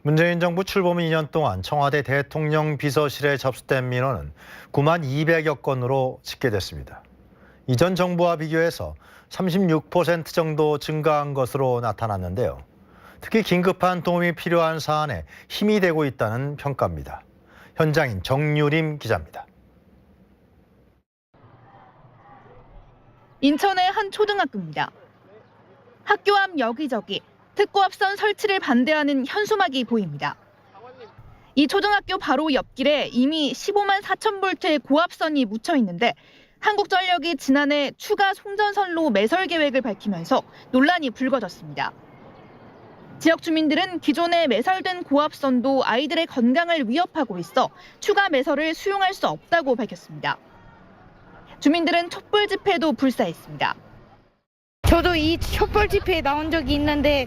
문재인 정부 출범 2년 동안 청와대 대통령 비서실에 접수된 민원은 9만 200여 건으로 집계됐습니다. 이전 정부와 비교해서 36% 정도 증가한 것으로 나타났는데요. 특히 긴급한 도움이 필요한 사안에 힘이 되고 있다는 평가입니다. 현장인 정유림 기자입니다. 인천의 한 초등학교입니다. 학교 앞 여기저기 특고합선 설치를 반대하는 현수막이 보입니다. 이 초등학교 바로 옆길에 이미 15만 4천 볼트의 고압선이 묻혀 있는데 한국전력이 지난해 추가 송전선로 매설 계획을 밝히면서 논란이 불거졌습니다. 지역 주민들은 기존에 매설된 고압선도 아이들의 건강을 위협하고 있어 추가 매설을 수용할 수 없다고 밝혔습니다. 주민들은 촛불 집회도 불사했습니다. 저도 이 촛불 집회에 나온 적이 있는데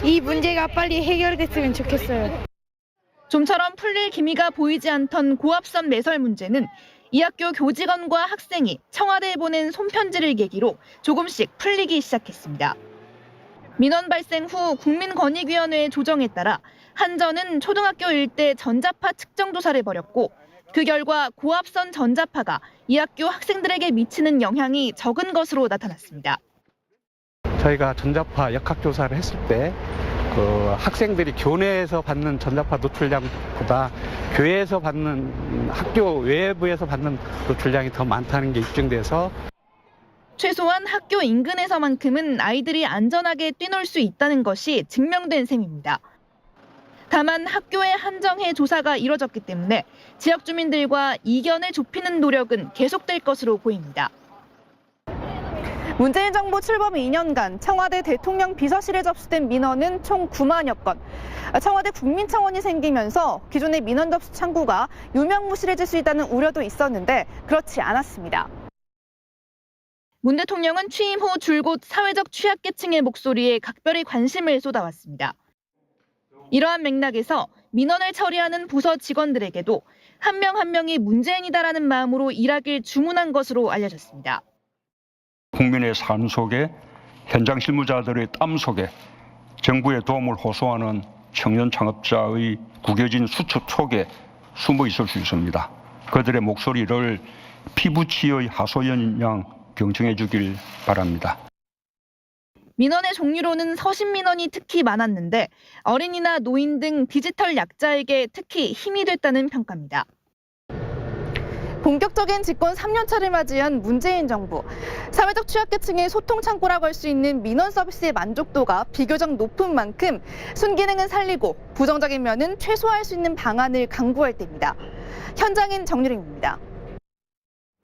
이 문제가 빨리 해결됐으면 좋겠어요. 좀처럼 풀릴 기미가 보이지 않던 고압선 매설 문제는 이 학교 교직원과 학생이 청와대에 보낸 손편지를 계기로 조금씩 풀리기 시작했습니다. 민원 발생 후 국민권익위원회의 조정에 따라 한전은 초등학교 일대 전자파 측정 조사를 벌였고 그 결과 고압선 전자파가 이 학교 학생들에게 미치는 영향이 적은 것으로 나타났습니다. 저희가 전자파 역학조사를 했을 때 학생들이 교내에서 받는 전자파 노출량보다 교외에서 받는 학교 외부에서 받는 노출량이 더 많다는 게 입증돼서 최소한 학교 인근에서만큼은 아이들이 안전하게 뛰놀 수 있다는 것이 증명된 셈입니다. 다만 학교에 한정해 조사가 이뤄졌기 때문에 지역 주민들과 이견을 좁히는 노력은 계속될 것으로 보입니다. 문재인 정부 출범 2년간 청와대 대통령 비서실에 접수된 민원은 총 9만여 건. 청와대 국민청원이 생기면서 기존의 민원 접수 창구가 유명무실해질 수 있다는 우려도 있었는데 그렇지 않았습니다. 문 대통령은 취임 후 줄곧 사회적 취약계층의 목소리에 각별히 관심을 쏟아왔습니다. 이러한 맥락에서 민원을 처리하는 부서 직원들에게도 한 명 한 명이 문재인이다라는 마음으로 일하길 주문한 것으로 알려졌습니다. 국민의 삶 속에 현장 실무자들의 땀 속에 정부의 도움을 호소하는 청년 창업자의 구겨진 수첩 속에 숨어 있을 수 있습니다. 그들의 목소리를 피부치의 하소연 양 경청해 주길 바랍니다. 민원의 종류로는 서신 민원이 특히 많았는데 어린이나 노인 등 디지털 약자에게 특히 힘이 됐다는 평가입니다. 본격적인 집권 3년차를 맞이한 문재인 정부. 사회적 취약계층의 소통 창구라고 할 수 있는 민원 서비스의 만족도가 비교적 높은 만큼 순기능은 살리고 부정적인 면은 최소화할 수 있는 방안을 강구할 때입니다. 현장인 정유림입니다.